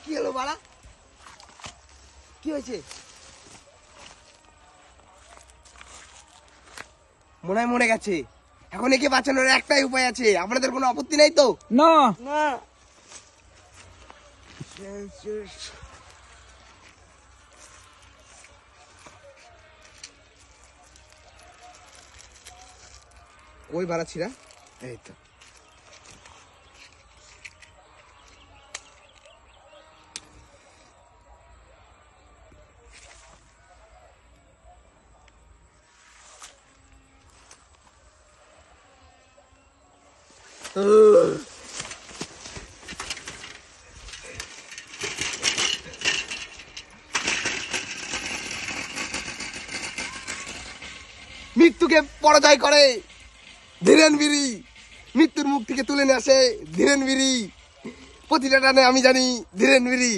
কি হলো বাড়া? কি হয়েছে? মনে হয় মরে গেছে। এখন একে বাঁচানোর একটাই উপায় আছে। আপনাদের কোনো আপত্তি নাই তো? না না। কই বাড়াচ্ছি না? এই তো। মৃত্যুকে পরাজয় করে ধীরেন বিড়ি, মৃত্যুর মুখ থেকে তুলে নিয়ে আসে ধীরেন বিড়ি। প্রতিটা টানে আমি জানি ধীরেন বিড়ি।